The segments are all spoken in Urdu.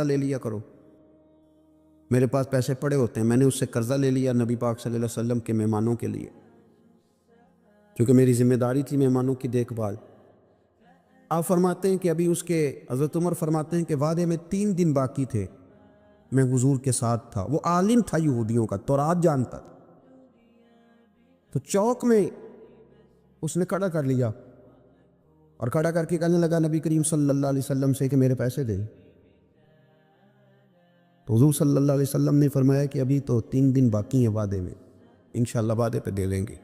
لے لیا کرو، میرے پاس پیسے پڑے ہوتے ہیں، میں نے اس سے قرضہ لے لیا نبی پاک صلی اللہ علیہ وسلم کے مہمانوں کے لیے، کیونکہ میری ذمہ داری تھی مہمانوں کی دیکھ بھال۔ آپ فرماتے ہیں کہ ابھی اس کے حضرت عمر فرماتے ہیں کہ وعدے میں 3 دن باقی تھے، میں حضور کے ساتھ تھا، وہ عالم تھا یہودیوں کا، تورات جانتا تھا، تو چوک میں اس نے کھڑا کر لیا اور کھڑا کر کے کہنے لگا نبی کریم صلی اللہ علیہ وسلم سے کہ میرے پیسے دے۔ تو حضور صلی اللہ علیہ وسلم نے فرمایا کہ ابھی تو 3 دن باقی ہیں وعدے میں، انشاءاللہ وعدے پہ دے لیں گے۔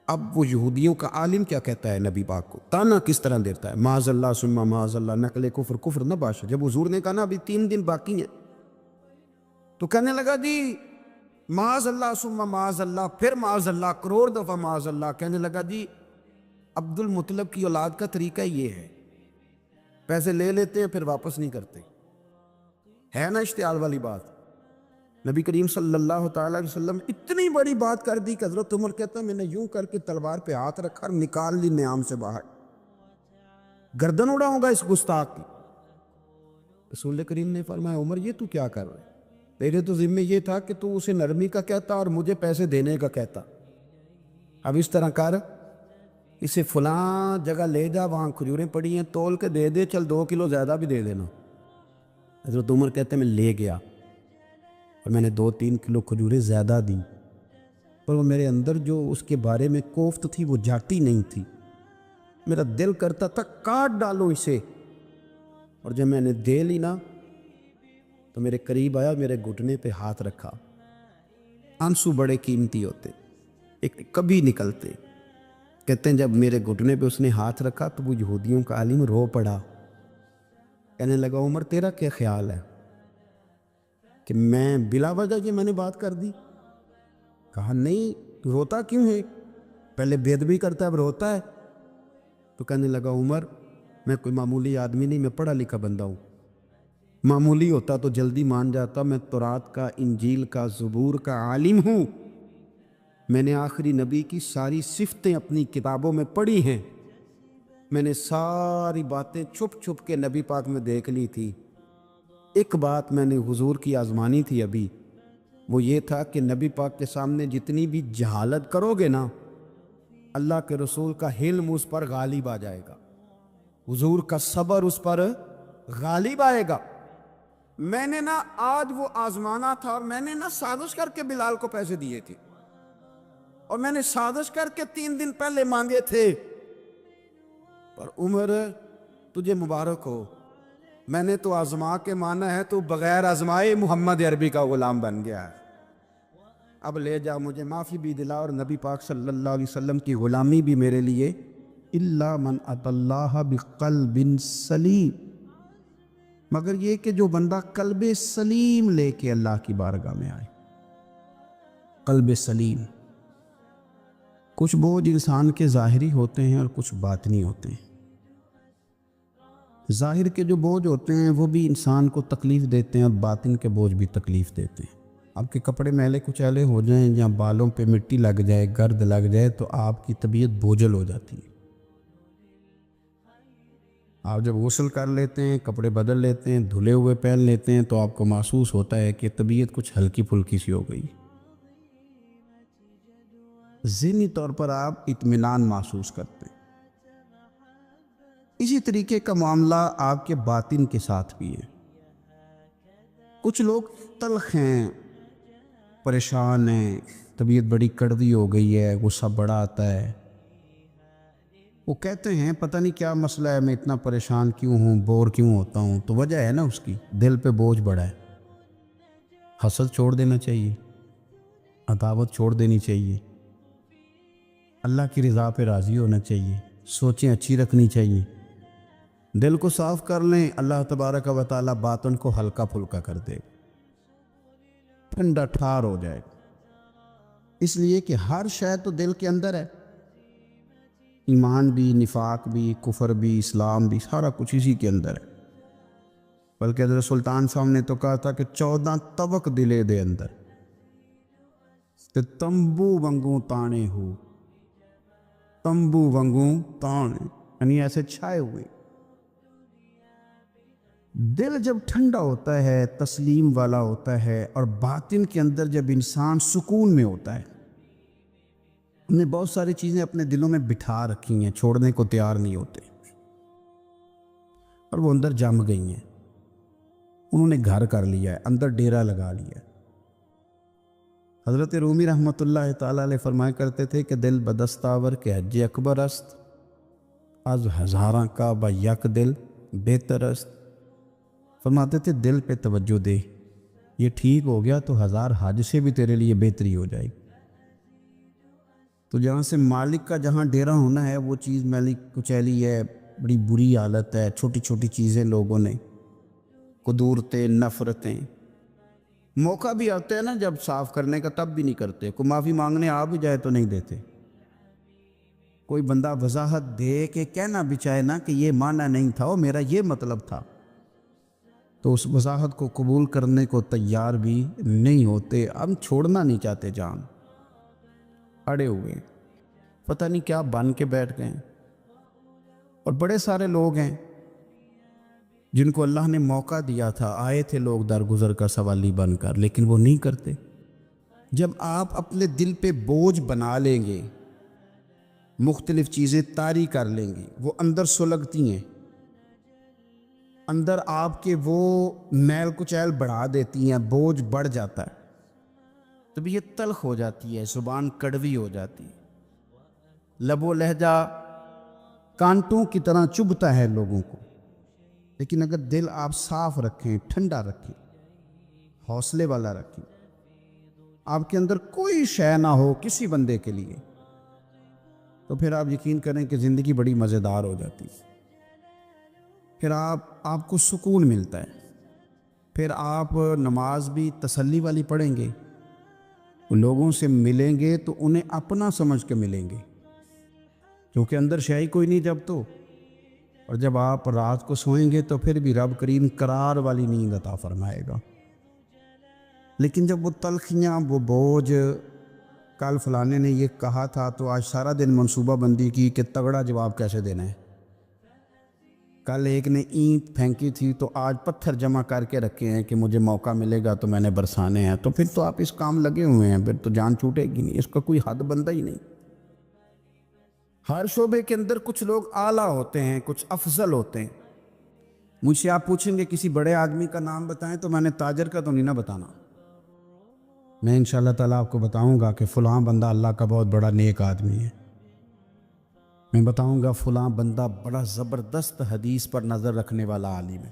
اب وہ یہودیوں کا عالم کیا کہتا ہے نبی پاک کو، تانا کس طرح دیتا ہے، معاذ اللہ ثم معاذ اللہ، نقل کفر، کفر نہ باشا۔ جب حضور نے کہا نا ابھی 3 دن باقی ہیں، تو کہنے لگا جی معاذ اللہ ثم معاذ اللہ، پھر معاذ اللہ، کروڑ دفعہ معاذ اللہ۔ کہنے لگا جی عبد المطلب کی اولاد کا طریقہ یہ ہے، پیسے لے لیتے ہیں پھر واپس نہیں کرتے، ہے نا اشتعال والی بات۔ نبی کریم صلی اللہ تعالیٰ علیہ وسلم اتنی بڑی بات کر دی کہ حضرت عمر کہتا ہے میں نے یوں کر کے تلوار پہ ہاتھ رکھا اور نکال لی نیام سے باہر، گردن اڑا ہوگا اس گستاخ کی۔ رسول کریم نے فرمایا عمر یہ تو کیا کر رہا ہے، تیرے تو ذمہ یہ تھا کہ تو اسے نرمی کا کہتا اور مجھے پیسے دینے کا کہتا، اب اس طرح کر، اسے فلاں جگہ لے جا، وہاں کھجوریں پڑی ہیں تول کے دے دے، چل 2 کلو زیادہ بھی دے دینا۔ حضرت عمر کہتے ہیں میں لے گیا اور میں نے 2-3 کلو کھجوریں زیادہ دیں، پر وہ میرے اندر جو اس کے بارے میں کوفت تھی وہ جاتی نہیں تھی، میرا دل کرتا تھا کاٹ ڈالوں اسے، اور جب میں نے دے لی نا تو میرے قریب آیا، میرے گھٹنے پہ ہاتھ رکھا۔ آنسو بڑے قیمتی ہوتے، ایک کبھی نکلتے، کہتے ہیں جب میرے گھٹنے پہ اس نے ہاتھ رکھا تو وہ یہودیوں کا عالم رو پڑا، کہنے لگا عمر تیرا کیا خیال ہے کہ میں بلا وجہ یہ میں نے بات کر دی؟ کہا نہیں، روتا کیوں ہے، پہلے بے ادبی کرتا ہے اب روتا ہے؟ تو کہنے لگا عمر میں کوئی معمولی آدمی نہیں، میں پڑھا لکھا بندہ ہوں، معمولی ہوتا تو جلدی مان جاتا، میں تورات کا، انجیل کا، زبور کا عالم ہوں، میں نے آخری نبی کی ساری صفتیں اپنی کتابوں میں پڑھی ہیں، میں نے ساری باتیں چھپ چھپ کے نبی پاک میں دیکھ لی تھی، ایک بات میں نے حضور کی آزمانی تھی ابھی، وہ یہ تھا کہ نبی پاک کے سامنے جتنی بھی جہالت کرو گے نا، اللہ کے رسول کا حلم اس پر غالب آ جائے گا، حضور کا صبر اس پر غالب آئے گا۔ میں نے نا آج وہ آزمانا تھا، اور میں نے نا سازش کر کے بلال کو پیسے دیے تھے، اور میں نے سازش کر کے 3 دن پہلے مانگے تھے، پر عمر تجھے مبارک ہو، میں نے تو آزما کے مانا ہے، تو بغیر آزمائے محمد عربی کا غلام بن گیا ہے، اب لے جا، مجھے معافی بھی دلا، اور نبی پاک صلی اللہ علیہ وسلم کی غلامی بھی میرے لیے الا من اتی اللہ بقلب سلیم، مگر یہ کہ جو بندہ قلب سلیم لے کے اللہ کی بارگاہ میں آئے، قلب سلیم۔ کچھ بوجھ انسان کے ظاہری ہوتے ہیں اور کچھ باطنی ہوتے ہیں، ظاہر کے جو بوجھ ہوتے ہیں وہ بھی انسان کو تکلیف دیتے ہیں، اور باطن کے بوجھ بھی تکلیف دیتے ہیں۔ آپ کے کپڑے میلے کچیلے ہو جائیں یا بالوں پہ مٹی لگ جائے، گرد لگ جائے، تو آپ کی طبیعت بوجھل ہو جاتی ہے۔ آپ جب غسل کر لیتے ہیں، کپڑے بدل لیتے ہیں، دھلے ہوئے پہن لیتے ہیں، تو آپ کو محسوس ہوتا ہے کہ طبیعت کچھ ہلکی پھلکی سی ہو گئی، ذہنی طور پر آپ اطمینان محسوس کرتے ہیں۔ اسی طریقے کا معاملہ آپ کے باطن کے ساتھ بھی ہے۔ کچھ لوگ تلخ ہیں، پریشان ہیں، طبیعت بڑی کڑوی ہو گئی ہے، غصہ بڑا آتا ہے، وہ کہتے ہیں پتہ نہیں کیا مسئلہ ہے، میں اتنا پریشان کیوں ہوں، بور کیوں ہوتا ہوں، تو وجہ ہے نا اس کی دل پہ بوجھ بڑا ہے۔ حسد چھوڑ دینا چاہیے، عداوت چھوڑ دینی چاہیے، اللہ کی رضا پہ راضی ہونا چاہیے، سوچیں اچھی رکھنی چاہیے، دل کو صاف کر لیں، اللہ تبارک و تعالیٰ باطن کو ہلکا پھلکا کر دے، ٹھنڈا ٹھار ہو جائے، اس لیے کہ ہر شے تو دل کے اندر ہے، ایمان بھی، نفاق بھی، کفر بھی، اسلام بھی، سارا کچھ اسی کے اندر ہے۔ بلکہ حضرت سلطان صاحب نے تو کہا تھا کہ 14 طبق دلے دے اندر تے تمبو ونگوں تانے ہو، تمبو ونگوں تانے، یعنی ایسے چھائے ہوئے، دل جب ٹھنڈا ہوتا ہے، تسلیم والا ہوتا ہے، اور باطن کے اندر جب انسان سکون میں ہوتا ہے، ہم نے بہت ساری چیزیں اپنے دلوں میں بٹھا رکھی ہیں، چھوڑنے کو تیار نہیں ہوتے، اور وہ اندر جم گئی ہیں، انہوں نے گھر کر لیا ہے، اندر ڈیرا لگا لیا ہے۔ حضرت رومی رحمۃ اللہ تعالیٰ علیہ فرمایا کرتے تھے کہ دل بدستاور کے حج اکبر است، از ہزاراں کا با یک دل بہتر است۔ فرماتے تھے دل پہ توجہ دے، یہ ٹھیک ہو گیا تو 1000 حج سے بھی تیرے لیے بہتری ہو جائے گی۔ تو جہاں سے مالک کا جہاں ڈیرا ہونا ہے وہ چیز میلی کچیلی ہے، بڑی بری حالت ہے، چھوٹی چھوٹی چیزیں لوگوں نے، قدورتیں، نفرتیں، موقع بھی آتا ہے نا جب صاف کرنے کا تب بھی نہیں کرتے، کوئی معافی مانگنے آ بھی جائے تو نہیں دیتے، کوئی بندہ وضاحت دے کہ کہنا بھی چاہے نا کہ یہ معنی نہیں تھا، وہ میرا یہ مطلب تھا، تو اس وضاحت کو قبول کرنے کو تیار بھی نہیں ہوتے۔ ہم چھوڑنا نہیں چاہتے، جان اڑے ہوئے ہیں، پتہ نہیں کیا بن کے بیٹھ گئے ہیں۔ اور بڑے سارے لوگ ہیں جن کو اللہ نے موقع دیا تھا، آئے تھے لوگ درگزر کا سوالی بن کر، لیکن وہ نہیں کرتے۔ جب آپ اپنے دل پہ بوجھ بنا لیں گے، مختلف چیزیں طاری کر لیں گے، وہ اندر سلگتی ہیں، اندر آپ کے وہ میل کچیل بڑھا دیتی ہیں، بوجھ بڑھ جاتا ہے، تب یہ تلخ ہو جاتی ہے، زبان کڑوی ہو جاتی ہے، لب و لہجہ کانٹوں کی طرح چبھتا ہے لوگوں کو۔ لیکن اگر دل آپ صاف رکھیں، ٹھنڈا رکھیں، حوصلے والا رکھیں، آپ کے اندر کوئی شے نہ ہو کسی بندے کے لیے، تو پھر آپ یقین کریں کہ زندگی بڑی مزیدار ہو جاتی ہے۔ پھر آپ کو سکون ملتا ہے، پھر آپ نماز بھی تسلی والی پڑھیں گے، لوگوں سے ملیں گے تو انہیں اپنا سمجھ کے ملیں گے، کیونکہ اندر شے ہی کوئی نہیں جب تو۔ اور جب آپ رات کو سوئیں گے تو پھر بھی رب کریم قرار والی نیند عطا فرمائے گا۔ لیکن جب وہ تلخیاں، وہ بوجھ، کل فلانے نے یہ کہا تھا تو آج سارا دن منصوبہ بندی کی کہ تگڑا جواب کیسے دینا ہے، کل ایک نے اینٹ پھینکی تھی تو آج پتھر جمع کر کے رکھے ہیں کہ مجھے موقع ملے گا تو میں نے برسانے ہیں، تو پھر تو آپ اس کام لگے ہوئے ہیں، پھر تو جان چھوٹے گی نہیں، اس کا کوئی حد بندہ ہی نہیں۔ ہر شعبے کے اندر کچھ لوگ اعلیٰ ہوتے ہیں، کچھ افضل ہوتے ہیں۔ مجھ سے آپ پوچھیں گے کسی بڑے آدمی کا نام بتائیں تو میں نے تاجر کا تو نہیں نہ بتانا، میں انشاءاللہ تعالیٰ آپ کو بتاؤں گا کہ فلاں بندہ اللہ کا بہت بڑا نیک آدمی ہے، میں بتاؤں گا فلاں بندہ بڑا زبردست حدیث پر نظر رکھنے والا عالم ہے۔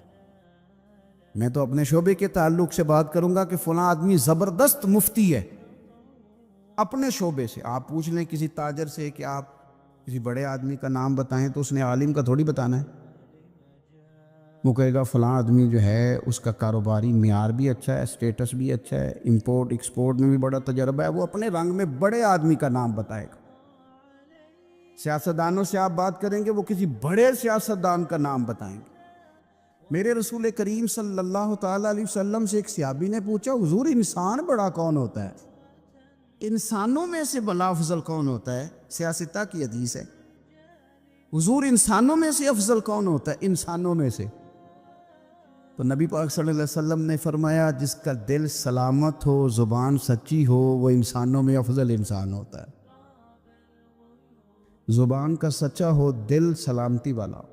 میں تو اپنے شعبے کے تعلق سے بات کروں گا کہ فلاں آدمی زبردست مفتی ہے، اپنے شعبے سے۔ آپ پوچھ لیں کسی تاجر سے کہ آپ کسی بڑے آدمی کا نام بتائیں تو اس نے عالم کا تھوڑی بتانا ہے، وہ کہے گا فلاں آدمی جو ہے اس کا کاروباری معیار بھی اچھا ہے، اسٹیٹس بھی اچھا ہے، امپورٹ ایکسپورٹ میں بھی بڑا تجربہ ہے، وہ اپنے رنگ میں بڑے آدمی کا نام بتائے گا۔ سیاستدانوں سے آپ بات کریں گے، وہ کسی بڑے سیاستدان کا نام بتائیں گے۔ میرے رسول کریم صلی اللہ تعالیٰ علیہ وسلم سے ایک صحابی نے پوچھا، حضور انسان بڑا کون ہوتا ہے؟ انسانوں میں سے بلا افضل کون ہوتا ہے؟ سیاستہ کی حدیث ہے، حضور انسانوں میں سے افضل کون ہوتا ہے؟ انسانوں میں سے۔ تو نبی پاک صلی اللہ علیہ وسلم نے فرمایا جس کا دل سلامت ہو، زبان سچی ہو، وہ انسانوں میں افضل انسان ہوتا ہے۔ زبان کا سچا ہو، دل سلامتی والا ہو۔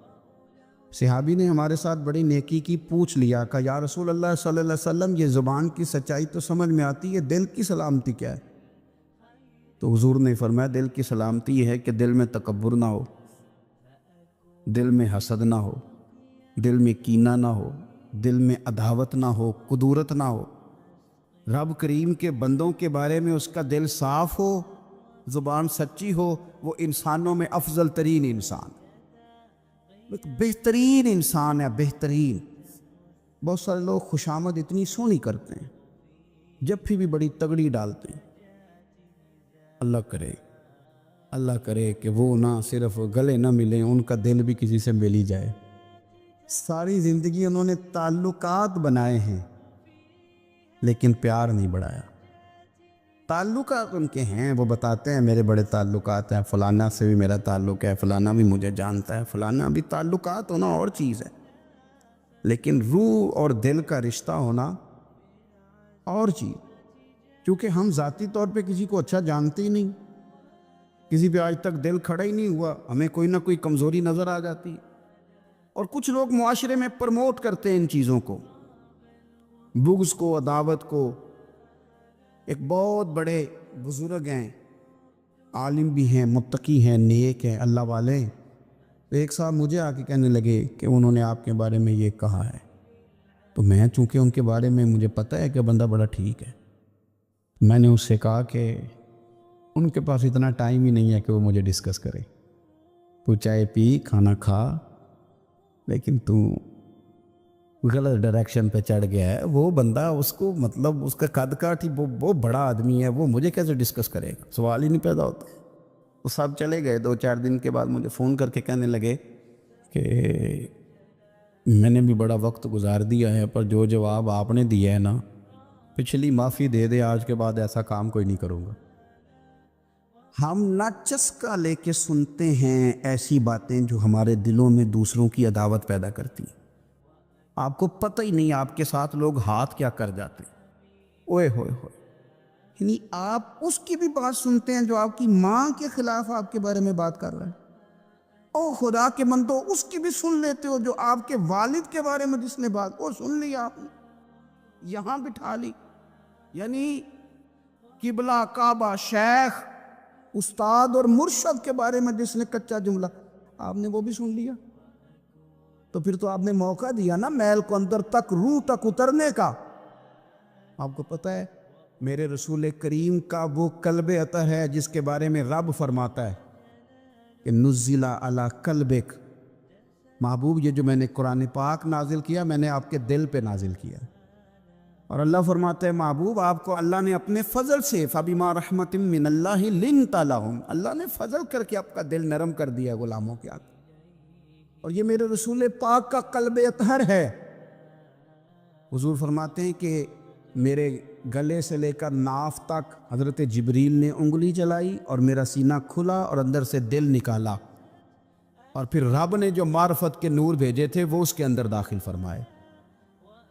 صحابی نے ہمارے ساتھ بڑی نیکی کی، پوچھ لیا کہ یا رسول اللہ صلی اللہ علیہ وسلم یہ زبان کی سچائی تو سمجھ میں آتی ہے، دل کی سلامتی کیا ہے؟ تو حضور نے فرمایا دل کی سلامتی یہ ہے کہ دل میں تکبر نہ ہو، دل میں حسد نہ ہو، دل میں کینہ نہ ہو، دل میں عداوت نہ ہو، قدورت نہ ہو، رب کریم کے بندوں کے بارے میں اس کا دل صاف ہو، زبان سچی ہو، وہ انسانوں میں افضل ترین انسان، ایک بہترین انسان ہے، بہترین۔ بہت سارے لوگ خوشامد اتنی سونی کرتے ہیں، جب بھی بڑی تگڑی ڈالتے ہیں۔ اللہ کرے کہ وہ نہ صرف گلے نہ ملیں، ان کا دل بھی کسی سے مل ہی جائے۔ ساری زندگی انہوں نے تعلقات بنائے ہیں لیکن پیار نہیں بڑھایا۔ تعلقات ان کے ہیں، وہ بتاتے ہیں میرے بڑے تعلقات ہیں، فلانا سے بھی میرا تعلق ہے، فلانا بھی مجھے جانتا ہے، فلانا بھی۔ تعلقات ہونا اور چیز ہے، لیکن روح اور دل کا رشتہ ہونا اور چیز. چونکہ ہم ذاتی طور پہ کسی کو اچھا جانتے ہی نہیں، کسی پہ آج تک دل کھڑا ہی نہیں ہوا، ہمیں کوئی نہ کوئی کمزوری نظر آ جاتی. اور کچھ لوگ معاشرے میں پرموٹ کرتے ہیں ان چیزوں کو، بغض کو، عداوت کو. ایک بہت بڑے بزرگ ہیں، عالم بھی ہیں، متقی ہیں، نیک ہیں، اللہ والے ہیں. تو ایک صاحب مجھے آ کے کہنے لگے کہ انہوں نے آپ کے بارے میں یہ کہا ہے. تو میں چونکہ ان کے بارے میں مجھے پتہ ہے کہ بندہ بڑا ٹھیک ہے، میں نے اس سے کہا کہ ان کے پاس اتنا ٹائم ہی نہیں ہے کہ وہ مجھے ڈسکس کرے. تو چائے پی، کھانا کھا، لیکن تو غلط ڈائریکشن پہ چڑھ گیا ہے. وہ بندہ، اس کو مطلب اس کا قد کاٹھ ہی وہ بڑا آدمی ہے، وہ مجھے کیسے ڈسکس کرے گا؟ سوال ہی نہیں پیدا ہوتا. وہ سب چلے گئے. 2-4 دن کے بعد مجھے فون کر کے کہنے لگے کہ میں نے بھی بڑا وقت گزار دیا ہے، پر جو جواب آپ نے دیا ہے نا، پچھلی معافی دے دے، آج کے بعد ایسا کام کوئی نہیں کروں گا. ہم نہ چسکا لے کے سنتے ہیں ایسی باتیں جو ہمارے دلوں میں دوسروں کی عداوت پیدا کرتی ہیں. آپ کو پتہ ہی نہیں آپ کے ساتھ لوگ ہاتھ کیا کر جاتے ہیں. اوئے ہوئے ہوئے، یعنی آپ اس کی بھی بات سنتے ہیں جو آپ کی ماں کے خلاف آپ کے بارے میں بات کر رہا ہے. او خدا کے بندو، اس کی بھی سن لیتے ہو جو آپ کے والد کے بارے میں جس نے بات، وہ سن لی آپ نے، یہاں بٹھا لی. یعنی قبلہ، کعبہ، شیخ، استاد اور مرشد کے بارے میں جس نے کچا جملہ، آپ نے وہ بھی سن لیا. تو پھر تو آپ نے موقع دیا نا میل کو اندر تک، روح تک اترنے کا. آپ کو پتہ ہے میرے رسول کریم کا وہ قلب اطہر ہے جس کے بارے میں رب فرماتا ہے کہ نزل علی قلبک، محبوب یہ جو میں نے قرآن پاک نازل کیا، میں نے آپ کے دل پہ نازل کیا. اور اللہ فرماتا ہے محبوب آپ کو اللہ نے اپنے فضل سے، فَبِمَا رَحْمَةٍ مِّنَ اللَّهِ لِنْتَ لَهُمْ، اللہ نے فضل کر کے آپ کا دل نرم کر دیا غلاموں کے آگے. اور یہ میرے رسول پاک کا قلب اطہر ہے. حضور فرماتے ہیں کہ میرے گلے سے لے کر ناف تک حضرت جبریل نے انگلی چلائی اور میرا سینہ کھلا اور اندر سے دل نکالا، اور پھر رب نے جو معرفت کے نور بھیجے تھے وہ اس کے اندر داخل فرمائے.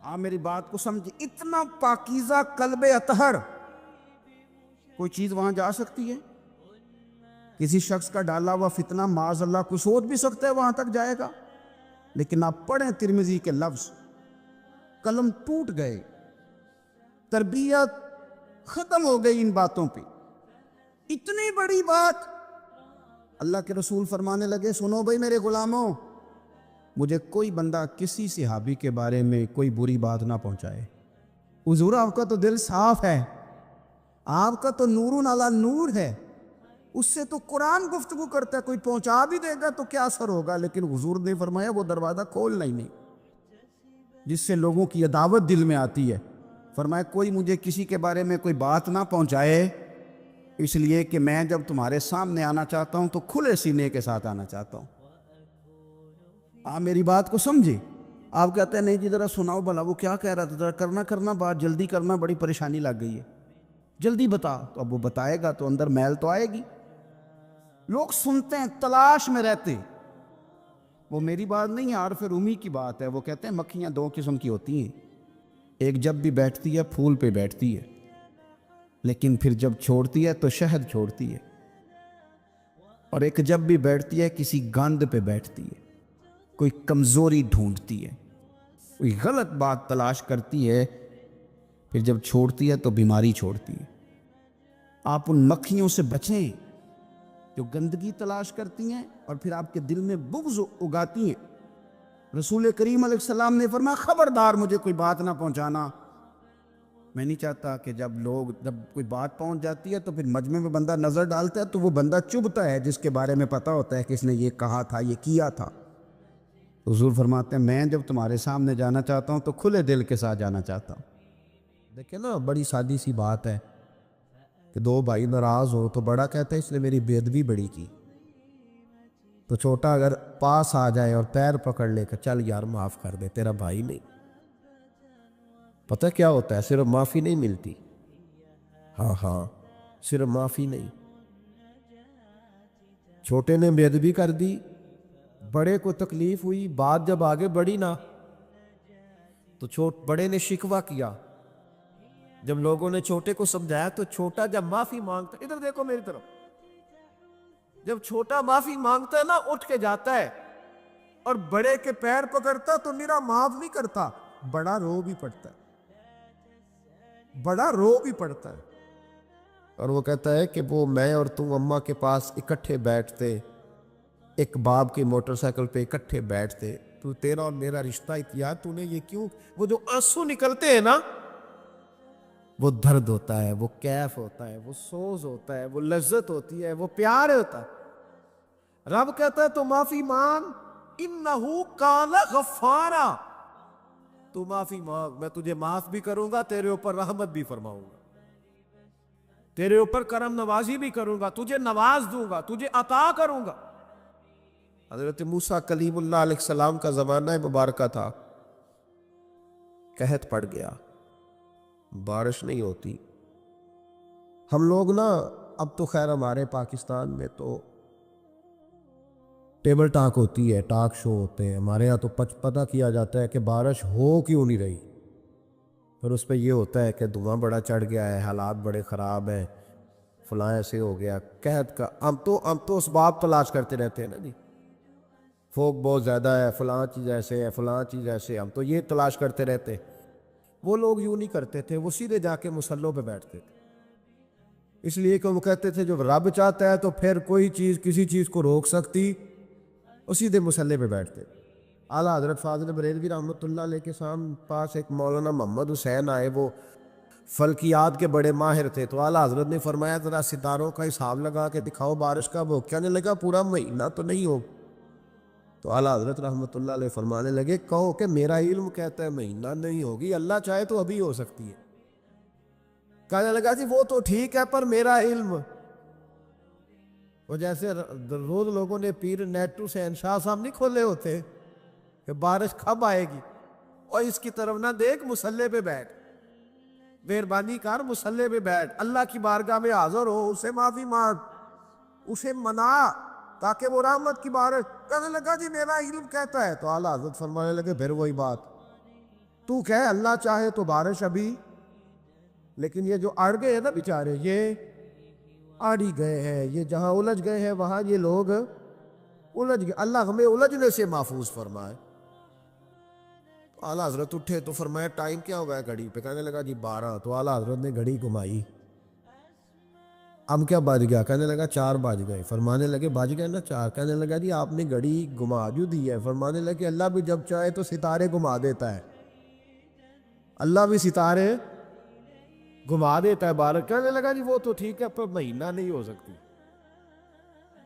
آپ میری بات کو سمجھیں، اتنا پاکیزہ قلب اطہر، کوئی چیز وہاں جا سکتی ہے؟ کسی شخص کا ڈالا ہوا فتنہ معاذ اللہ کو سوچ بھی سکتا ہے وہاں تک جائے گا؟ لیکن آپ پڑھیں ترمذی کے لفظ، قلم ٹوٹ گئے، تربیت ختم ہو گئی ان باتوں پہ. اتنی بڑی بات اللہ کے رسول فرمانے لگے، سنو بھائی میرے غلاموں، مجھے کوئی بندہ کسی صحابی کے بارے میں کوئی بری بات نہ پہنچائے. حضور آپ کا تو دل صاف ہے، آپ کا تو نور علی نور ہے، اس سے تو قرآن گفتگو کرتا ہے، کوئی پہنچا بھی دے گا تو کیا اثر ہوگا؟ لیکن حضور نے فرمایا وہ دروازہ کھولنا ہی نہیں جس سے لوگوں کی عداوت دل میں آتی ہے. فرمایا کوئی مجھے کسی کے بارے میں کوئی بات نہ پہنچائے، اس لیے کہ میں جب تمہارے سامنے آنا چاہتا ہوں تو کھلے سینے کے ساتھ آنا چاہتا ہوں. آپ میری بات کو سمجھے. آپ کہتے ہیں نہیں جی ذرا سناؤ بھلا وہ کیا کہہ رہا تھا، ذرا کرنا بات جلدی کرنا، بڑی پریشانی لگ گئی ہے، جلدی بتا. تو اب وہ بتائے گا تو اندر میل تو آئے گی. لوگ سنتے ہیں، تلاش میں رہتے ہیں. وہ میری بات نہیں ہے، عارف رومی کی بات ہے. وہ کہتے ہیں مکھیاں 2 قسم کی ہوتی ہیں، ایک جب بھی بیٹھتی ہے پھول پہ بیٹھتی ہے، لیکن پھر جب چھوڑتی ہے تو شہد چھوڑتی ہے. اور ایک جب بھی بیٹھتی ہے کسی گند پہ بیٹھتی ہے، کوئی کمزوری ڈھونڈتی ہے، کوئی غلط بات تلاش کرتی ہے، پھر جب چھوڑتی ہے تو بیماری چھوڑتی ہے. آپ ان مکھیوں سے بچیں جو گندگی تلاش کرتی ہیں اور پھر آپ کے دل میں بغض اگاتی ہیں. رسول کریم علیہ السلام نے فرمایا خبردار مجھے کوئی بات نہ پہنچانا. میں نہیں چاہتا کہ جب کوئی بات پہنچ جاتی ہے تو پھر مجمع میں بندہ نظر ڈالتا ہے تو وہ بندہ چبھتا ہے جس کے بارے میں پتہ ہوتا ہے کہ اس نے یہ کہا تھا، یہ کیا تھا. حضور فرماتے ہیں میں جب تمہارے سامنے جانا چاہتا ہوں تو کھلے دل کے ساتھ جانا چاہتا ہوں. دیکھیں نا، بڑی سادی سی بات ہے کہ 2 بھائی ناراض ہو تو بڑا کہتا ہے اس نے میری بے ادبی بڑی کی، تو چھوٹا اگر پاس آ جائے اور پیر پکڑ لے کہ چل یار معاف کر دے، تیرا بھائی نہیں. پتہ کیا ہوتا ہے؟ صرف معافی نہیں ملتی، ہاں صرف معافی نہیں. چھوٹے نے بے ادبی کر دی، بڑے کو تکلیف ہوئی، بات جب آگے بڑھی نا تو بڑے نے شکوہ کیا. جب لوگوں نے چھوٹے کو سمجھایا تو چھوٹا جب معافی مانگتا, ادھر دیکھو میری طرف, جب چھوٹا معافی مانگتا ہے نا اٹھ کے جاتا ہے, اور بڑے کے پیر پکڑتا تو میرا معاف نہیں کرتا, بڑا رو بھی پڑتا ہے, بڑا رو بھی پڑتا ہے. اور وہ کہتا ہے کہ وہ میں اور تم اماں کے پاس اکٹھے بیٹھتے, ایک باپ کی موٹر سائیکل پہ اکٹھے بیٹھتے, تو تیرا اور میرا رشتہ اتیا, تو نے یہ کیوں, وہ جو آنسو نکلتے ہیں نا, وہ درد ہوتا ہے, وہ کیف ہوتا ہے, وہ سوز ہوتا ہے, وہ لذت ہوتی ہے, وہ پیار ہوتا ہے. رب کہتا ہے تو معافی مانگ, انہو کان غفارا, تو معافی مانگ, میں تجھے معاف بھی کروں گا, تیرے اوپر رحمت بھی فرماؤں گا, تیرے اوپر کرم نوازی بھی کروں گا, تجھے نواز دوں گا, تجھے عطا کروں گا. حضرت موسیٰ کلیم اللہ علیہ السلام کا زمانہ مبارکہ تھا, قحط پڑ گیا, بارش نہیں ہوتی. ہم لوگ نا اب تو خیر ہمارے پاکستان میں تو ٹیبل ٹاک ہوتی ہے, ٹاک شو ہوتے ہیں, ہمارے یہاں تو پتہ کیا جاتا ہے کہ بارش ہو کیوں نہیں رہی. پھر اس پہ یہ ہوتا ہے کہ دھواں بڑا چڑھ گیا ہے, حالات بڑے خراب ہیں, فلاں ایسے ہو گیا قحط کا. ہم تو اسباب تلاش کرتے رہتے ہیں نا جی, فوگ بہت زیادہ ہے, فلاں چیز ایسے ہے, فلاں چیز ایسے, ہم تو یہ تلاش کرتے رہتے. وہ لوگ یوں نہیں کرتے تھے, وہ سیدھے جا کے مصلوں پہ بیٹھتے تھے, اس لیے کہ وہ کہتے تھے جب رب چاہتا ہے تو پھر کوئی چیز کسی چیز کو روک سکتی, وہ سیدھے مصلے پہ بیٹھتے. اعلیٰ حضرت فاضل بریلوی رحمۃ اللہ علیہ کے پاس ایک مولانا محمد حسین آئے, وہ فلکیات کے بڑے ماہر تھے. تو اعلیٰ حضرت نے فرمایا ذرا ستاروں کا حساب لگا کے دکھاؤ بارش کا. وہ کہنے لگا پورا مہینہ تو نہیں ہو. تو اعلیٰ حضرت رحمۃ اللہ علیہ فرمانے لگے کہو کہ میرا علم کہتا ہے مہینہ نہیں ہوگی, اللہ چاہے تو ابھی ہو سکتی ہے. کہنے لگا جی وہ تو ٹھیک ہے پر میرا علم, وہ جیسے روز لوگوں نے پیر نیٹو شہنشاہ صاحب نہیں کھولے ہوتے کہ بارش کب آئے گی, اور اس کی طرف نہ دیکھ, مصلے پہ بیٹھ, مہربانی کر مصلے پہ بیٹھ, اللہ کی بارگاہ میں حاضر ہو, اسے معافی مانگ, اسے منا تاکہ وہ رحمت کی بارش. کہنے لگا جی میرا علم کہتا ہے. تو اعلیٰ حضرت فرمانے لگے پھر وہی بات, تو کہ اللہ چاہے تو بارش ابھی, لیکن یہ جو اڑ گئے ہیں نا بیچارے, یہ اڑ ہی گئے ہیں, یہ جہاں الجھ گئے ہیں وہاں یہ لوگ الجھ گئے. اللہ ہمیں الجھنے سے محفوظ فرمائے. اعلیٰ حضرت اٹھے تو فرمایا ٹائم کیا ہوا ہے گھڑی پہ؟ کہنے لگا جی 12. تو اعلیٰ حضرت نے گھڑی گھمائی, اب کیا بج گیا؟ کہنے لگا 4 بج گئے. فرمانے لگے بج گئے نا 4. کہنے لگا جی آپ نے گھڑی گھما جو دی ہے. فرمانے لگے اللہ بھی جب چاہے تو ستارے گھما دیتا ہے, اللہ بھی ستارے گھما دیتا ہے بارش. کہنے لگا جی وہ تو ٹھیک ہے پر مہینہ نہیں ہو سکتی.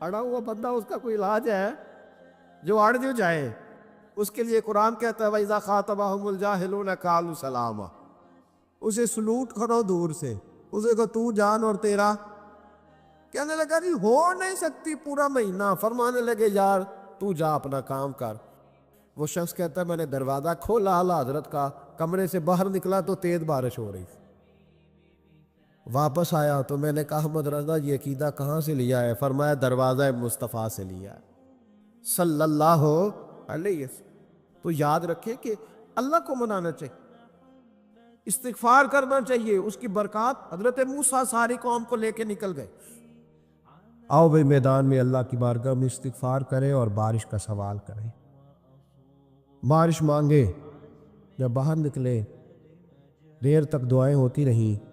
اڑا ہوا بندہ, اس کا کوئی علاج ہے جو اڑ جو جائے, اس کے لیے قرآن کہتا ہے وَإِذَا خَاطَبَهُمُ الْجَاهِلُونَ قَالُوا سَلَامًا, اسے سلوٹ کرو دور سے, اسے کہ تو جان اور تیرا. کہنے لگا جی ہو نہیں سکتی پورا مہینہ. فرمانے لگے یار تو جا اپنا کام کر. وہ شخص کہتا ہے میں نے دروازہ کھولا اعلیٰ حضرت کا, کمرے سے باہر نکلا تو تیز بارش ہو رہی. واپس آیا تو میں نے کہا احمد رضا یہ عقیدہ کہاں سے لیا ہے؟ فرمایا دروازہ مصطفیٰ سے لیا ہے صلی اللہ علیہ وسلم. تو یاد رکھے کہ اللہ کو منانا چاہیے, استغفار کرنا چاہیے, اس کی برکات. حضرت موسیٰ ساری قوم کو لے کے نکل گئے. آؤ بھائی میدان میں اللہ کی بارگاہ میں استغفار کریں اور بارش کا سوال کریں, بارش مانگے. جب باہر نکلے دیر تک دعائیں ہوتی رہیں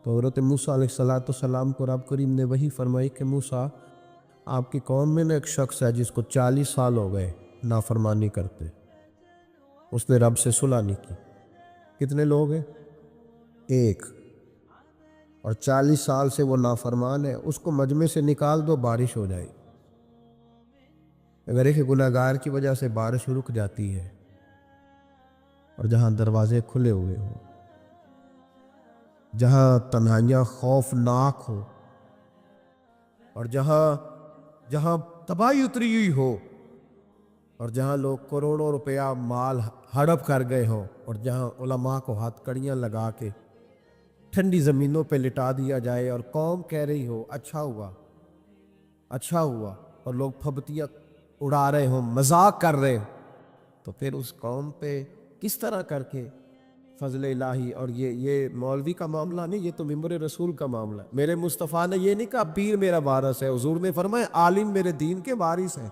تو حضرت موسیٰ علیہ السلام کو رب کریم نے وہی فرمائی کہ موسیٰ آپ کی قوم میں ایک شخص ہے جس کو 40 سال ہو گئے نافرمانی کرتے, اس نے رب سے صلح نہیں کی. کتنے لوگ ہیں؟ ایک, اور 40 سال سے وہ نافرمان ہے, اس کو مجمع سے نکال دو بارش ہو جائے. اگر ایک گناہگار کی وجہ سے بارش رک جاتی ہے اور جہاں دروازے کھلے ہوئے ہوں, جہاں تنہائیاں خوفناک ہو, اور جہاں تباہی اتری ہوئی ہو, اور جہاں لوگ کروڑوں روپیہ مال ہڑپ کر گئے ہوں, اور جہاں علماء کو ہاتھ کڑیاں لگا کے ٹھنڈی زمینوں پہ لٹا دیا جائے اور قوم کہہ رہی ہو اچھا ہوا اچھا ہوا, اور لوگ پھبتیاں اڑا رہے ہوں, مذاق کر رہے ہوں, تو پھر اس قوم پہ کس طرح کر کے فضل الہی، اور یہ مولوی کا معاملہ نہیں، یہ تو ممبر رسول کا معاملہ ہے۔ میرے مصطفیٰ نے یہ نہیں کہا پیر میرا وارث ہے، حضور نے فرمایا عالم میرے دین کے وارث ہے۔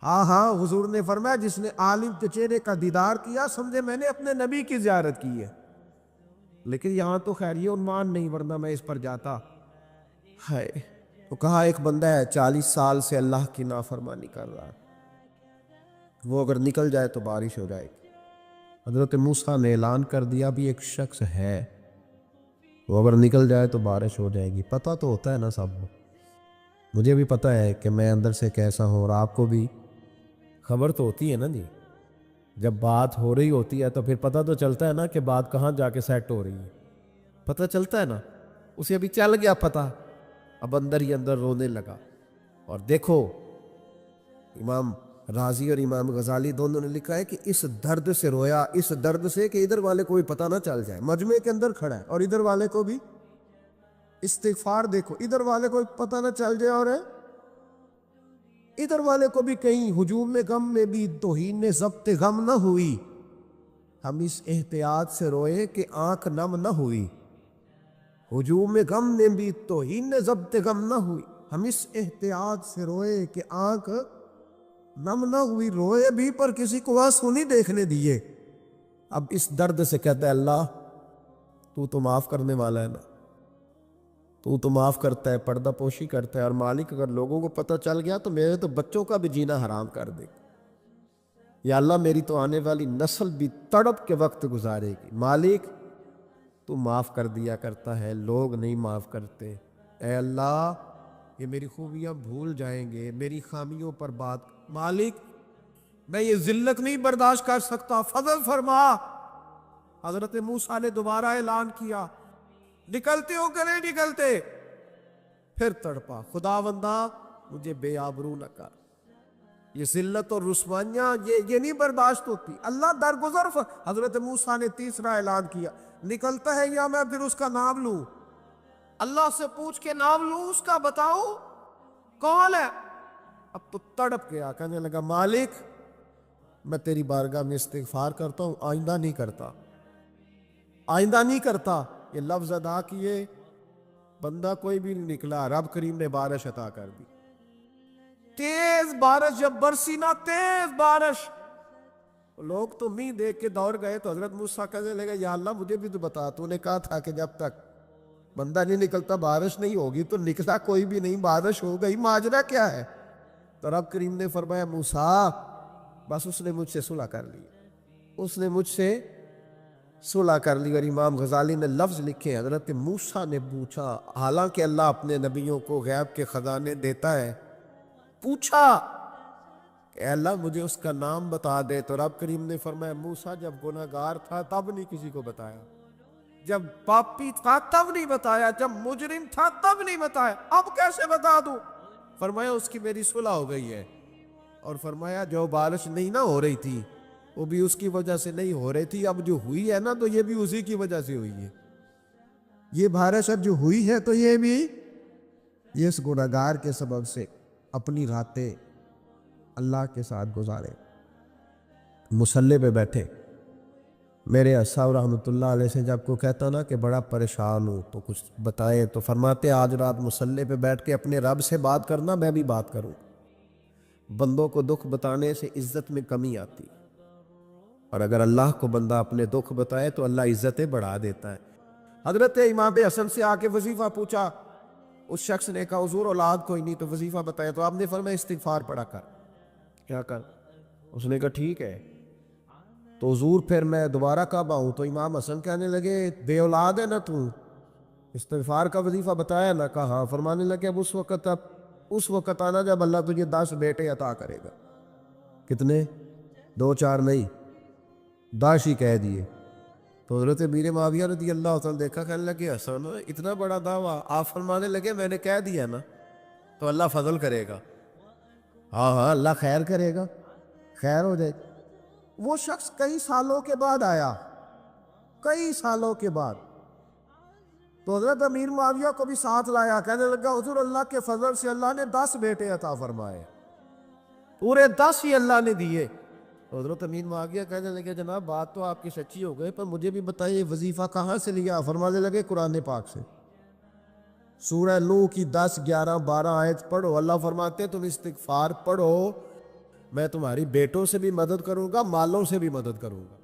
ہاں حضور نے فرمایا جس نے عالم کے چہرے کا دیدار کیا سمجھے میں نے اپنے نبی کی زیارت کی ہے۔ لیکن یہاں تو خیر یہ عنوان نہیں، ورنہ میں اس پر جاتا ہے۔ تو کہا ایک بندہ ہے 40 سال سے اللہ کی نافرمانی کر رہا ہے، وہ اگر نکل جائے تو بارش ہو جائے گی۔ حضرت موسیٰ نے اعلان کر دیا بھی ایک شخص ہے، وہ اگر نکل جائے تو بارش ہو جائے گی۔ پتہ تو ہوتا ہے نا سب کو، مجھے بھی پتہ ہے کہ میں اندر سے کیسا ہوں، اور آپ کو بھی خبر تو ہوتی ہے نا جی۔ جب بات ہو رہی ہوتی ہے تو پھر پتہ تو چلتا ہے نا کہ بات کہاں جا کے سیٹ ہو رہی ہے، پتہ چلتا ہے نا۔ اسے ابھی چل گیا پتہ، اب اندر ہی اندر رونے لگا۔ اور دیکھو امام رازی اور امام غزالی دونوں نے لکھا ہے کہ اس درد سے رویا، اس درد سے کہ ادھر والے کو بھی پتہ نہ چل جائے، مجمع کے اندر کھڑا ہے اور ادھر والے کو بھی استغفار، دیکھو ادھر والے کو پتہ نہ چل جائے اور ادھر والے کو بھی کہیں ہجوم غم میں بھی توہین ضبط غم نہ ہوئی، ہم اس احتیاط سے روئے کہ آنکھ نم نہ ہوئی۔ ہجوم غم میں بھی توہین ضبط غم نہ ہوئی، ہم اس احتیاط سے روئے کہ آنکھ نم نہ ہوئی، روئے بھی پر کسی کو آنسو نہیں دیکھنے دیے۔ اب اس درد سے کہتا ہے اللہ تو معاف کرنے والا ہے نا، تو معاف کرتا ہے، پردہ پوشی کرتا ہے، اور مالک اگر لوگوں کو پتہ چل گیا تو میرے تو بچوں کا بھی جینا حرام کر دے گا، یا اللہ میری تو آنے والی نسل بھی تڑپ کے وقت گزارے گی۔ مالک تو معاف کر دیا کرتا ہے، لوگ نہیں معاف کرتے، اے اللہ یہ میری خوبیاں بھول جائیں گے، میری خامیوں پر بات، مالک میں یہ ذلت نہیں برداشت کر سکتا، فضل فرما۔ حضرت موسیٰ نے دوبارہ اعلان کیا نکلتے ہو کہ نہیں نکلتے؟ پھر تڑپا خداوندا مجھے بے آبرو نہ کر، یہ ذلت اور رسوائیاں یہ نہیں برداشت ہوتی، اللہ درگزر۔ حضرت موسیٰ نے تیسرا اعلان کیا نکلتا ہے یا میں پھر اس کا نام لوں، اللہ سے پوچھ کے نام لوں اس کا، بتاؤ کون ہے؟ اب تو تڑپ گیا، کہنے لگا مالک میں تیری بارگاہ میں استغفار کرتا ہوں، آئندہ نہیں کرتا، آئندہ نہیں کرتا۔ یہ لفظ ادا کیے، بندہ کوئی بھی نہیں نکلا، رب کریم نے بارش عطا کر دی، تیز بارش جب برسی نا، تیز بارش، لوگ تو منہ دیکھ کے دوڑ گئے۔ تو حضرت موسیٰ کہنے لگا یا اللہ مجھے بھی تو بتا، تو نے کہا تھا کہ جب تک بندہ نہیں نکلتا بارش نہیں ہوگی، تو نکلا کوئی بھی نہیں، بارش ہو گئی، ماجرا کیا ہے؟ تو رب کریم نے فرمایا موسیٰ بس اس نے مجھ سے صلح کر لی، اس نے مجھ سے صلح کر لی۔ اور امام غزالی نے لفظ لکھے حضرت موسیٰ نے پوچھا، حالانکہ اللہ اپنے نبیوں کو غیب کے خزانے دیتا ہے، پوچھا کہ اے اللہ مجھے اس کا نام بتا دے۔ تو رب کریم نے فرمایا موسیٰ جب گناہ گار تھا تب نہیں کسی کو بتایا، جب پاپی تھا تب نہیں بتایا، جب مجرم تھا تب نہیں بتایا، اب کیسے بتا دوں؟ فرمایا اس کی میری صلح ہو گئی ہے، اور فرمایا جو بارش نہیں نہ ہو رہی تھی وہ بھی اس کی وجہ سے نہیں ہو رہی تھی، اب جو ہوئی ہے نا تو یہ بھی اسی کی وجہ سے ہوئی ہے، یہ بارش اب جو ہوئی ہے تو یہ بھی اس گناہگار کے سبب سے۔ اپنی راتیں اللہ کے ساتھ گزارے، مصلی پہ بیٹھے۔ میرے اصحاب رحمۃ اللہ علیہ سے جب کوئی کہتا نا کہ بڑا پریشان ہوں تو کچھ بتائے، تو فرماتے آج رات مصلی پہ بیٹھ کے اپنے رب سے بات کرنا، میں بھی بات کروں۔ بندوں کو دکھ بتانے سے عزت میں کمی آتی، اور اگر اللہ کو بندہ اپنے دکھ بتائے تو اللہ عزتیں بڑھا دیتا ہے۔ حضرت امام حسن سے آ کے وظیفہ پوچھا، اس شخص نے کہا حضور اولاد کوئی نہیں تو وظیفہ بتایا، تو آپ نے فرمایا استغفار پڑھا کر۔ کیا کر؟ اس نے کہا ٹھیک ہے۔ تو حضور پھر میں دوبارہ کب آؤں؟ تو امام حسن کہنے لگے بے اولاد ہے نا تو، استغفار کا وظیفہ بتایا نہ؟ کہا ہاں۔ فرمانے لگے اب اس وقت آنا جب اللہ تجھے 10 بیٹے عطا کرے گا۔ کتنے؟ 2 4 نہیں، 10 ہی کہہ دیے۔ تو حضرت امیر معاویہ رضی اللہ تعالیٰ دیکھا، کہنے لگے حسن اتنا بڑا دعویٰ؟ آپ فرمانے لگے میں نے کہہ دیا نا تو اللہ فضل کرے گا، ہاں اللہ خیر کرے گا، خیر ہو جائے۔ وہ شخص کئی سالوں کے بعد آیا، کئی سالوں کے بعد، تو حضرت امیر معاویہ کو بھی ساتھ لایا، کہنے لگا حضور اللہ کے فضل سے اللہ نے 10 بیٹے عطا فرمائے، پورے 10 ہی اللہ نے دیے۔ حضرت امین میں آ گیا، کہنے لگے جناب بات تو آپ کی سچی ہو گئی، پر مجھے بھی بتائیے وظیفہ کہاں سے لیا؟ فرمانے لگے قرآن پاک سے، سورہ نوح کی 10 11 12 آیت پڑھو۔ اللہ فرماتے تم استغفار پڑھو، میں تمہاری بیٹوں سے بھی مدد کروں گا، مالوں سے بھی مدد کروں گا۔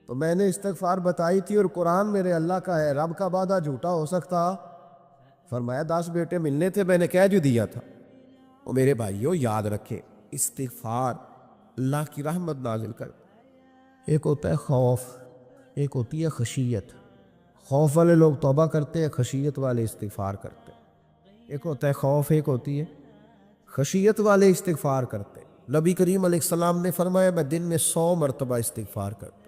تو میں نے استغفار بتائی تھی، اور قرآن میرے اللہ کا ہے، رب کا وعدہ جھوٹا ہو سکتا؟ فرمایا 10 بیٹے ملنے تھے، میں نے کہہ جو دیا تھا۔ اور میرے بھائیوں یاد رکھیں، استغفار اللہ کی رحمت نازل کر۔ ایک ہوتا ہے خوف، ایک ہوتی ہے خشیت۔ خوف والے لوگ توبہ کرتے ہیں، خشیت والے استغفار کرتے ہیں۔ ایک ہوتا ہے خوف، ایک ہوتی ہے خشیت والے استغفار کرتے ہیں۔ نبی کریم علیہ السلام نے فرمایا میں دن میں 100 مرتبہ استغفار کرتا ہوں،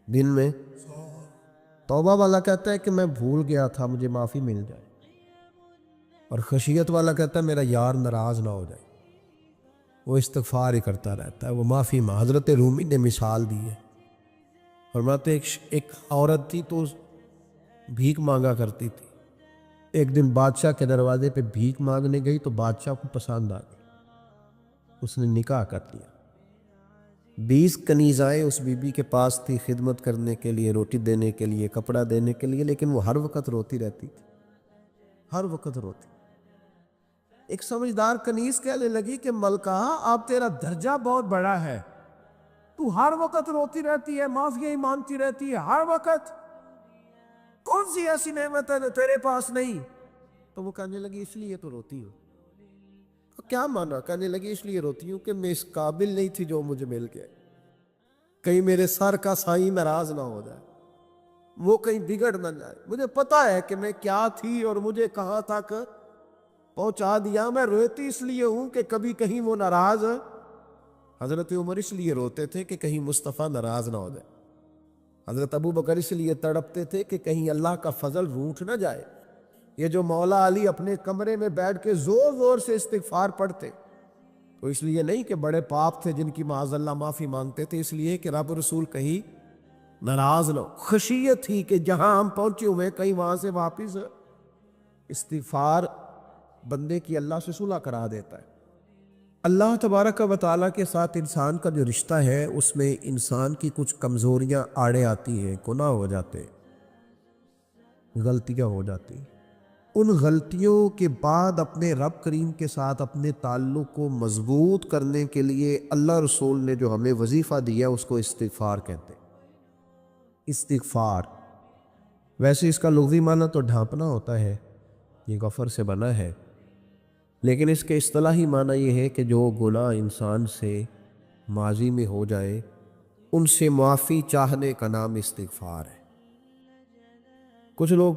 دن میں۔ توبہ والا کہتا ہے کہ میں بھول گیا تھا، مجھے معافی مل جائے، اور خشیت والا کہتا ہے میرا یار ناراض نہ ہو جائے، وہ استغفار ہی کرتا رہتا ہے، وہ معافی ماں۔ حضرت رومی نے مثال دی ہے، فرماتے ایک عورت تھی تو بھیک مانگا کرتی تھی۔ ایک دن بادشاہ کے دروازے پہ بھیک مانگنے گئی تو بادشاہ کو پسند آ گئی، اس نے نکاح کر لیا۔ 20 کنیزائیں اس بی بی کے پاس تھی خدمت کرنے کے لیے، روٹی دینے کے لیے، کپڑا دینے کے لیے، لیکن وہ ہر وقت روتی رہتی تھی، ہر وقت روتی۔ ایک سمجھدار کنیز کہنے لگی کہ ملکہ اب تیرا درجہ بہت بڑا ہے، تو ہر وقت روتی رہتی ہے، معافی مانگتی رہتی ہے ہر وقت، کون سی ایسی نعمت ہے تیرے پاس نہیں؟ تو وہ کہنے لگی اس لیے تو روتی ہوں۔ تو کیا مانا؟ کہنے لگی اس لیے روتی ہوں کہ میں اس قابل نہیں تھی جو مجھے مل گئے، کہیں میرے سر کا سائیں ناراض نہ ہو جائے، وہ کہیں بگڑ نہ جائے۔ مجھے پتا ہے کہ میں کیا تھی اور مجھے کہاں تک پہنچا دیا، میں روتی اس لیے ہوں کہ کبھی کہیں وہ ناراض۔ حضرت عمر اس لیے روتے تھے کہ کہیں مصطفیٰ ناراض نہ ہو جائے۔ حضرت ابو بکر اس لیے تڑپتے تھے کہ کہیں اللہ کا فضل روٹھ نہ جائے۔ یہ جو مولا علی اپنے کمرے میں بیٹھ کے زور زور سے استغفار پڑھتے، تو اس لیے نہیں کہ بڑے پاپ تھے جن کی معاذ اللہ معافی مانگتے تھے، اس لیے کہ رب رسول کہیں ناراض نہ ہو۔ خشیت تھی کہ جہاں ہم پہنچے ہوئے کہیں وہاں سے واپس۔ استغفار بندے کی اللہ سے صلح کرا دیتا ہے۔ اللہ تبارک و تعالیٰ کے ساتھ انسان کا جو رشتہ ہے، اس میں انسان کی کچھ کمزوریاں آڑے آتی ہیں، گناہ ہو جاتے، غلطیاں ہو جاتی۔ ان غلطیوں کے بعد اپنے رب کریم کے ساتھ اپنے تعلق کو مضبوط کرنے کے لیے اللہ رسول نے جو ہمیں وظیفہ دیا اس کو استغفار کہتے ہیں۔ استغفار ویسے اس کا لغوی معنی تو ڈھانپنا ہوتا ہے، یہ غفر سے بنا ہے، لیکن اس کے اصطلاحی معنی یہ ہے کہ جو گناہ انسان سے ماضی میں ہو جائے ان سے معافی چاہنے کا نام استغفار ہے۔ کچھ لوگ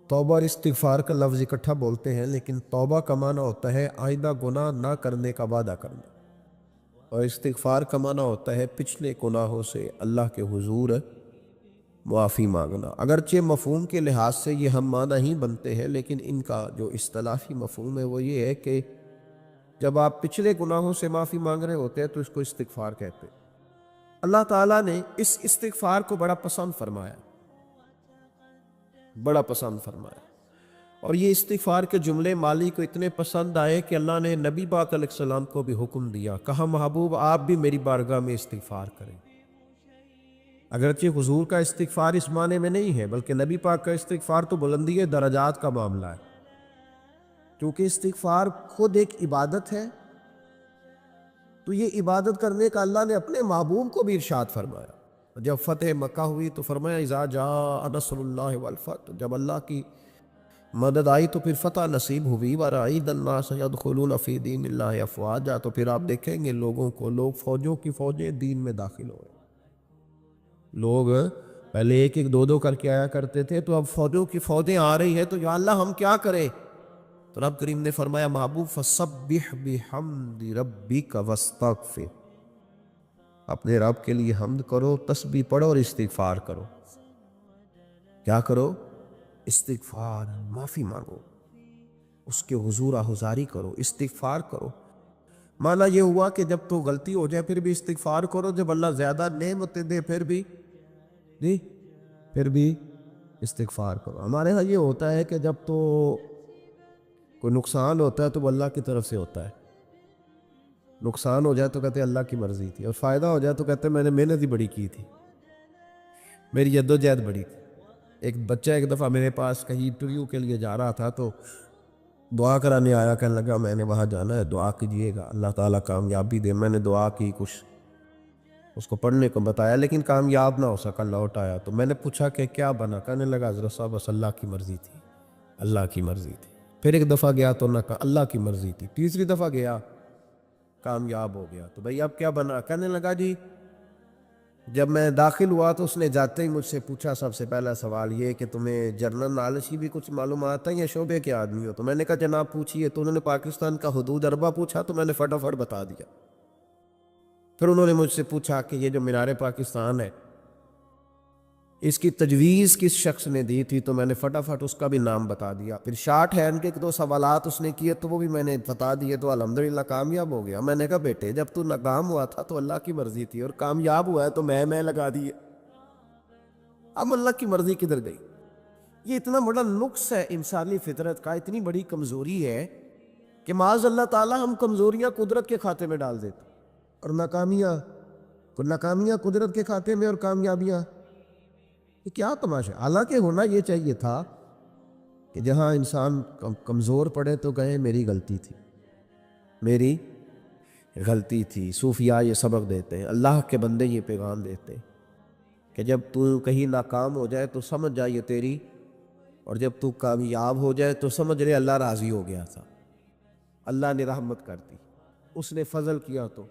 توبہ اور استغفار کا لفظ اکٹھا بولتے ہیں، لیکن توبہ کا معنی ہوتا ہے آئندہ گناہ نہ کرنے کا وعدہ کرنا، اور استغفار کا معنی ہوتا ہے پچھلے گناہوں سے اللہ کے حضور معافی مانگنا۔ اگرچہ مفہوم کے لحاظ سے یہ ہم معنی ہی بنتے ہیں، لیکن ان کا جو اصطلاحی مفہوم ہے وہ یہ ہے کہ جب آپ پچھلے گناہوں سے معافی مانگ رہے ہوتے ہیں تو اس کو استغفار کہتے ہیں۔ اللہ تعالیٰ نے اس استغفار کو بڑا پسند فرمایا، بڑا پسند فرمایا، اور یہ استغفار کے جملے مالی کو اتنے پسند آئے کہ اللہ نے نبی پاک علیہ السلام کو بھی حکم دیا، کہا محبوب آپ بھی میری بارگاہ میں استغفار کریں۔ اگرچہ حضور کا استغفار اس معنی میں نہیں ہے، بلکہ نبی پاک کا استغفار تو بلندی درجات کا معاملہ ہے، کیونکہ استغفار خود ایک عبادت ہے، تو یہ عبادت کرنے کا اللہ نے اپنے محبوب کو بھی ارشاد فرمایا۔ جب فتح مکہ ہوئی تو فرمایا اذا جاء نصر اللہ والفتح، جب اللہ کی مدد آئی تو پھر فتح نصیب ہوئی، وَرَأَيْتَ النَّاسَ يَدْخُلُونَ فِي دِينِ اللَّهِ أَفْوَاجًا، تو پھر آپ دیکھیں گے لوگوں کو، لوگ فوجوں کی فوجیں دین میں داخل ہوئے۔ لوگ پہلے ایک ایک دو دو کر کے آیا کرتے تھے، تو اب فوجوں کی فوجیں آ رہی ہیں، تو یا اللہ ہم کیا کریں؟ تو رب کریم نے فرمایا محبوب فَسَبِّحْ بِحَمْدِ رَبِّكَ وَاسْتَغْفِرْ، اپنے رب کے لیے حمد کرو، تسبیح پڑھو اور استغفار کرو۔ کیا کرو؟ استغفار، معافی مانگو، اس کے حضور آہذاری کرو، استغفار کرو۔ معنی یہ ہوا کہ جب تو غلطی ہو جائے پھر بھی استغفار کرو، جب اللہ زیادہ نعمتیں دے پھر بھی استغفار کرو۔ ہمارے ہاں یہ ہوتا ہے کہ جب تو کوئی نقصان ہوتا ہے تو وہ اللہ کی طرف سے ہوتا ہے، نقصان ہو جائے تو کہتے اللہ کی مرضی تھی، اور فائدہ ہو جائے تو کہتے میں نے محنت ہی بڑی کی تھی، میری جد و جہد بڑی تھی۔ ایک بچہ ایک دفعہ میرے پاس کہیں انٹرویو کے لیے جا رہا تھا، تو دعا کرانے آیا، کہنے لگا میں نے وہاں جانا ہے، دعا کیجیے گا اللہ تعالیٰ کامیابی دے۔ میں نے دعا کی، کچھ اس کو پڑھنے کو بتایا، لیکن کامیاب نہ ہو سکا، لوٹ آیا۔ تو میں نے پوچھا کہ کیا بنا؟ کہنے لگا حضرت صاحب بس اللہ کی مرضی تھی، اللہ کی مرضی تھی۔ پھر ایک دفعہ گیا تو نہ کہا اللہ کی مرضی تھی، تیسری دفعہ گیا کامیاب ہو گیا۔ تو بھئی اب کیا بنا؟ کہنے لگا جی جب میں داخل ہوا تو اس نے جاتے ہی مجھ سے پوچھا سب سے پہلا سوال یہ کہ تمہیں جنرل نالج کی بھی کچھ معلومات ہیں یا شعبے کے آدمی ہو؟ تو میں نے کہا جناب پوچھیے۔ تو انہوں نے پاکستان کا حدود اربہ پوچھا، تو میں نے فٹافٹ بتا دیا۔ پھر انہوں نے مجھ سے پوچھا کہ یہ جو مینار پاکستان ہے اس کی تجویز کس شخص نے دی تھی؟ تو میں نے فٹافٹ اس کا بھی نام بتا دیا۔ پھر شارٹ ہینڈ کے دو سوالات اس نے کیے تو وہ بھی میں نے بتا دیے، تو الحمدللہ کامیاب ہو گیا۔ میں نے کہا بیٹے جب تو ناکام ہوا تھا تو اللہ کی مرضی تھی، اور کامیاب ہوا ہے تو میں لگا دیے، اب اللہ کی مرضی کدھر گئی؟ یہ اتنا بڑا نقص ہے انسانی فطرت کا، اتنی بڑی کمزوری ہے کہ معاذ اللہ تعالی ہم کمزوریاں قدرت کے کھاتے میں ڈال دیتے، اور ناکامیاں قدرت کے کھاتے میں، اور کامیابیاں یہ کیا تماشا؟ حالانکہ ہونا یہ چاہیے تھا کہ جہاں انسان کمزور پڑے تو کہے میری غلطی تھی، میری غلطی تھی۔ صوفیاء یہ سبق دیتے ہیں، اللہ کے بندے یہ پیغام دیتے ہیں کہ جب تو کہیں ناکام ہو جائے تو سمجھ جا یہ تیری، اور جب تو کامیاب ہو جائے تو سمجھ لے اللہ راضی ہو گیا تھا، اللہ نے رحمت کر دی، اس نے فضل کیا تو